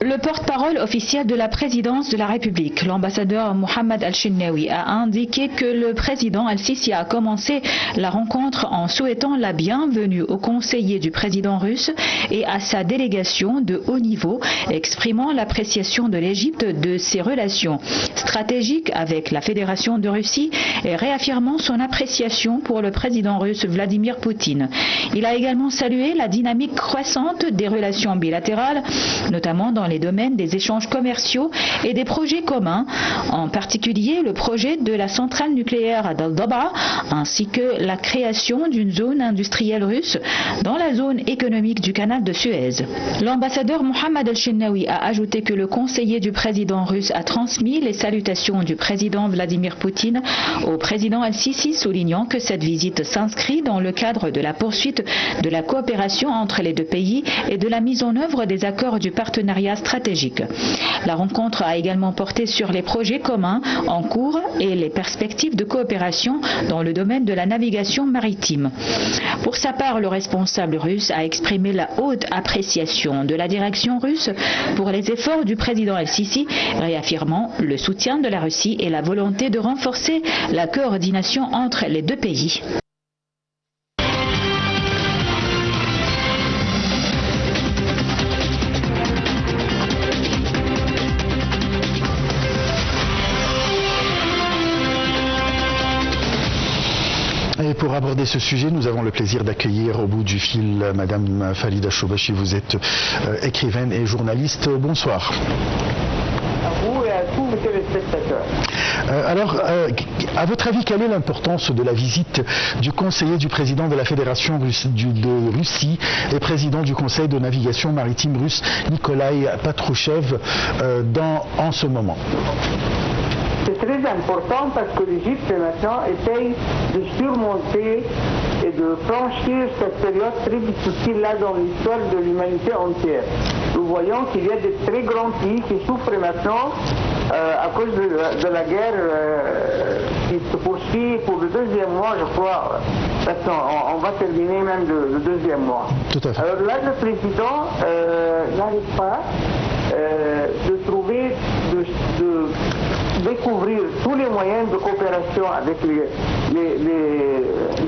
Le porte-parole officiel de la présidence de la République, l'ambassadeur Mohamed Al-Chennaoui, a indiqué que le président Al-Sisi a commencé la rencontre en souhaitant la bienvenue au conseiller du président russe et à sa délégation de haut niveau, exprimant l'appréciation de l'Égypte de ses relations stratégiques avec la Fédération de Russie et réaffirmant son appréciation pour le président russe Vladimir Poutine. Il a également salué la dynamique croissante des relations bilatérales, notamment dans les domaines des échanges commerciaux et des projets communs, en particulier le projet de la centrale nucléaire à Daldaba, ainsi que la création d'une zone industrielle russe dans la zone économique du canal de Suez. L'ambassadeur Mohamed Al-Chennaoui a ajouté que le conseiller du président russe a transmis les salutations du président Vladimir Poutine au président Al-Sisi, soulignant que cette visite s'inscrit dans le cadre de la poursuite de la coopération entre les deux pays et de la mise en œuvre des accords du partenariat stratégique. La rencontre a également porté sur les projets communs en cours et les perspectives de coopération dans le domaine de la navigation maritime. Pour sa part, le responsable russe a exprimé la haute appréciation de la direction russe pour les efforts du président El-Sisi, réaffirmant le soutien de la Russie et la volonté de renforcer la coordination entre les deux pays. Et pour aborder ce sujet, nous avons le plaisir d'accueillir au bout du fil Madame Farida Choubachi. Vous êtes écrivaine et journaliste. Bonsoir. À vous et à tous les téléspectateurs. Alors, à votre avis, quelle est l'importance de la visite du conseiller du président de la Fédération de Russie et président du Conseil de navigation maritime russe, Nikolai Patrushev, en ce moment? C'est très important parce que l'Égypte maintenant essaye de surmonter et de franchir cette période très difficile là dans l'histoire de l'humanité entière. Nous voyons qu'il y a des très grands pays qui souffrent maintenant à cause de la guerre qui se poursuit pour le deuxième mois, je crois. Maintenant, on va terminer même le deuxième mois. Tout à fait. Alors là, le président n'arrive pas de trouver, de découvrir tous les moyens de coopération avec les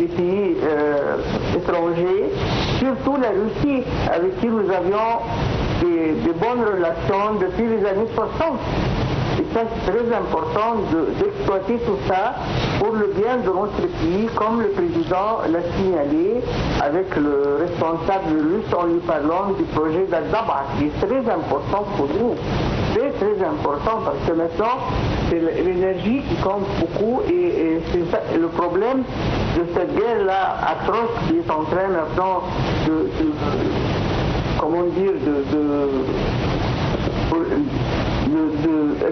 pays étrangers, surtout la Russie, avec qui nous avions des bonnes relations depuis les années 60. Et ça, c'est très important d'exploiter tout ça pour le bien de notre pays, comme le président l'a signalé avec le responsable russe en lui parlant du projet d'Al-Daba, qui est très important pour nous. Très, très important, parce que maintenant, c'est l'énergie qui compte beaucoup et c'est ça, le problème de cette guerre-là atroce qui est en train maintenant de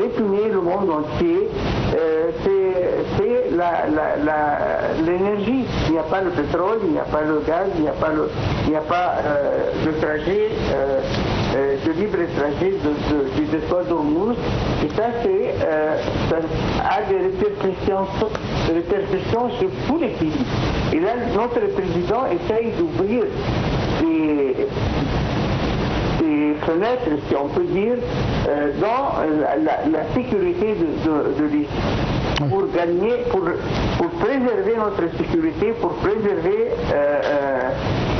répugner le monde entier, c'est l'énergie. Il n'y a pas le pétrole, il n'y a pas le gaz, il n'y a pas le trajet, de libre trajet du détroit d'Ormuz. Et ça, ça a des répercussions sur tous les pays. Et là, notre président essaye d'ouvrir des fenêtres, si on peut dire, dans la sécurité de l'Égypte. Pour gagner, pour préserver notre sécurité, pour préserver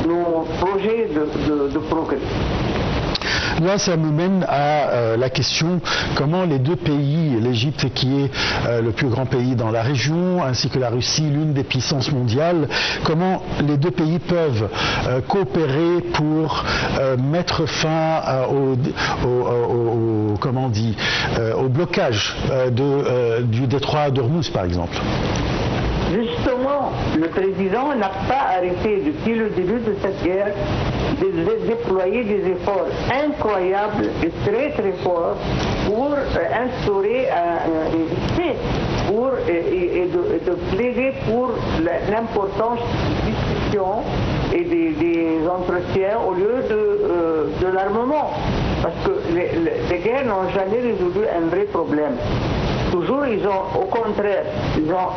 nos projets de progrès. Là, ça nous mène à la question comment les deux pays, l'Égypte qui est le plus grand pays dans la région, ainsi que la Russie, l'une des puissances mondiales, comment les deux pays peuvent coopérer pour mettre fin au blocage du détroit d'Ormuz, par exemple. Justement, le président n'a pas arrêté depuis le début de cette guerre de déployer des efforts incroyables et très très forts pour instaurer une paix et de plaider pour l'importance des discussions et des entretiens au lieu de l'armement. Parce que les guerres n'ont jamais résolu un vrai problème. toujours ils ont, au contraire, ils ont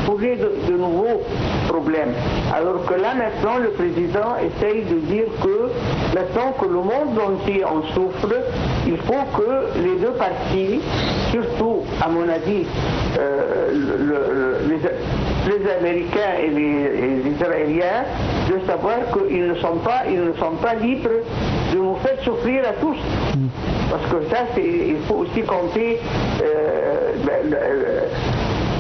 trouvé de nouveaux problèmes. Alors que là maintenant, le président essaye de dire que maintenant que le monde entier en souffre, il faut que les deux parties, surtout à mon avis, les Américains et les Israéliens, de savoir qu'ils ne sont pas libres de nous faire souffrir à tous. Parce que ça, il faut aussi compter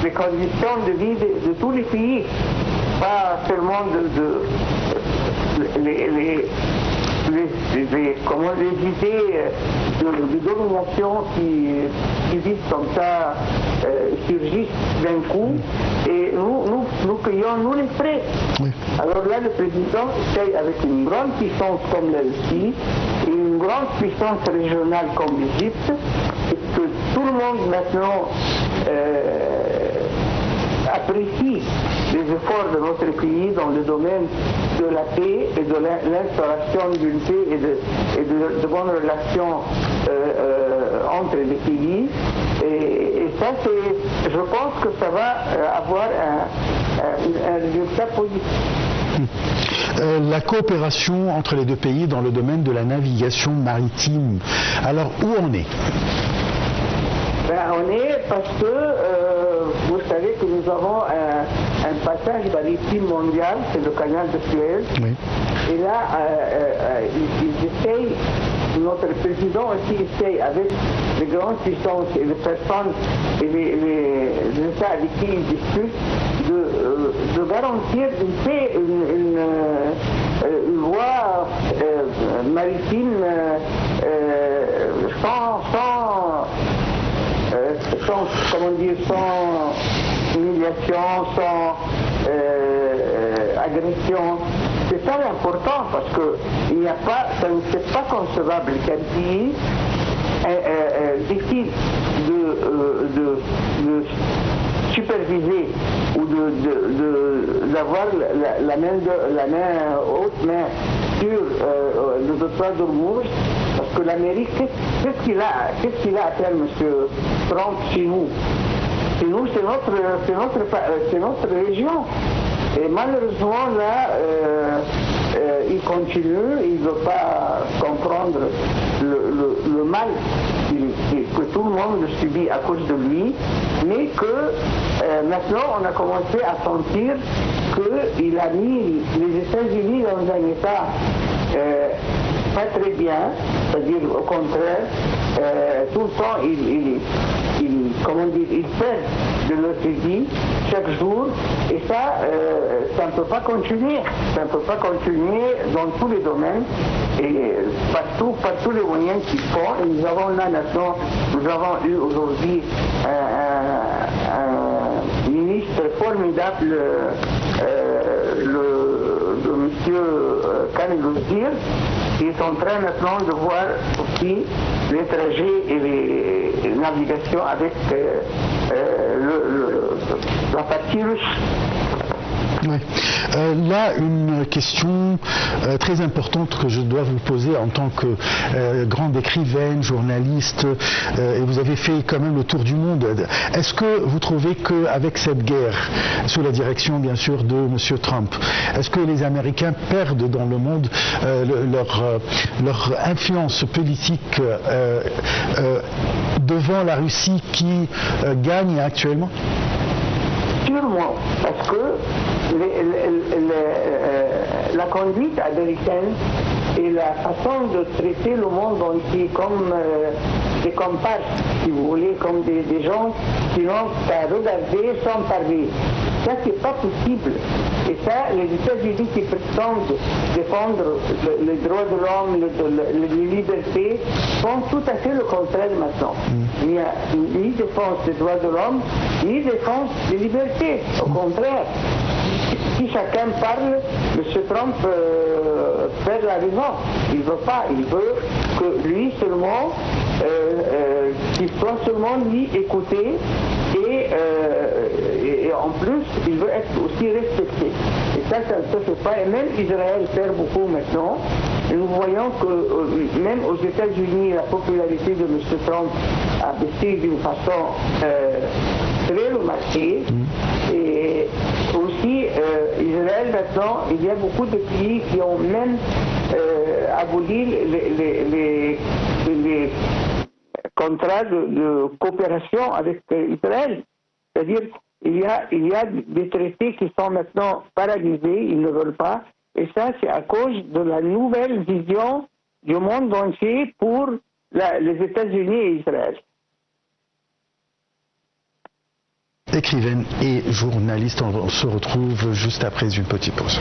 les conditions de vie de tous les pays, pas seulement les idées de domination qui vite comme ça surgissent d'un coup, et nous payons nous les frais. Oui. Alors là, le président essaye avec une grande puissance comme la Russie et une grande puissance régionale comme l'Égypte, et que tout le monde maintenant apprécie les efforts de notre pays dans le domaine de la paix et de l'instauration d'une paix et de bonnes relations entre les pays. Et ça, je pense que ça va avoir un résultat positif. La coopération entre les deux pays dans le domaine de la navigation maritime. Alors, où on est? On est parce que vous savez que nous avons un passage maritime mondial, c'est le canal de Suez. Oui. Et là, ils essayent, notre président aussi essaye avec les grandes puissances et les personnes et les États avec qui ils discutent de garantir une paix, une voie maritime sans humiliation, sans agression. C'est très important parce que ça ne c'est pas concevable qu'un pays décide de superviser ou d'avoir la main haute main sur le détroit d'Ormuz, parce que l'Amérique, qu'est-ce qu'il a à faire, M. Trump, chez nous? Chez nous, c'est notre région. Et malheureusement, là, il continue, il ne veut pas comprendre le mal que tout le monde subit à cause de lui, mais que maintenant, on a commencé à sentir qu'il a mis les États-Unis dans un état pas très bien, c'est-à-dire au contraire, tout le temps, il perd de leur crédit chaque jour, et ça ne peut pas continuer. Ça ne peut pas continuer dans tous les domaines, et par tous les moyens qu'ils font. Et nous avons là maintenant, nous avons eu aujourd'hui un ministre formidable, le monsieur Kamel Ouzir, qui est en train maintenant de voir aussi les trajets et les navigations avec la partie russe. Oui. Là, une question très importante que je dois vous poser en tant que grande écrivaine, journaliste, et vous avez fait quand même le tour du monde. Est-ce que vous trouvez qu'avec cette guerre, sous la direction bien sûr de M. Trump, est-ce que les Américains perdent dans le monde leur influence politique devant la Russie qui gagne actuellement? Sûrement, parce que la conduite américaine et la façon de traiter le monde entier comme des comparses, si vous voulez, comme des gens qui n'ont qu'à regarder sans parler. Ça, c'est pas possible. Et ça, les États-Unis qui prétendent défendre les droits de l'homme, les libertés, font tout à fait le contraire maintenant. Il n'y a ni défense des droits de l'homme, ni défense des libertés. Au contraire, si chacun parle, M. Trump perd la raison. Il ne veut pas. Il veut que lui seulement, qu'il soit seulement lui écouté, et en plus, il veut être aussi respecté. Et ça ne se fait pas. Et même Israël perd beaucoup maintenant. nous voyons que même aux États-Unis, la popularité de M. Trump a baissé d'une façon très remarquée. Et aussi, Israël, maintenant, il y a beaucoup de pays qui ont même aboli les contrats de coopération avec Israël. C'est-à-dire, il y a des traités qui sont maintenant paralysés, ils ne veulent pas. Et ça, c'est à cause de la nouvelle vision du monde entier pour les États-Unis et Israël. Écrivaine et journaliste, on se retrouve juste après une petite pause.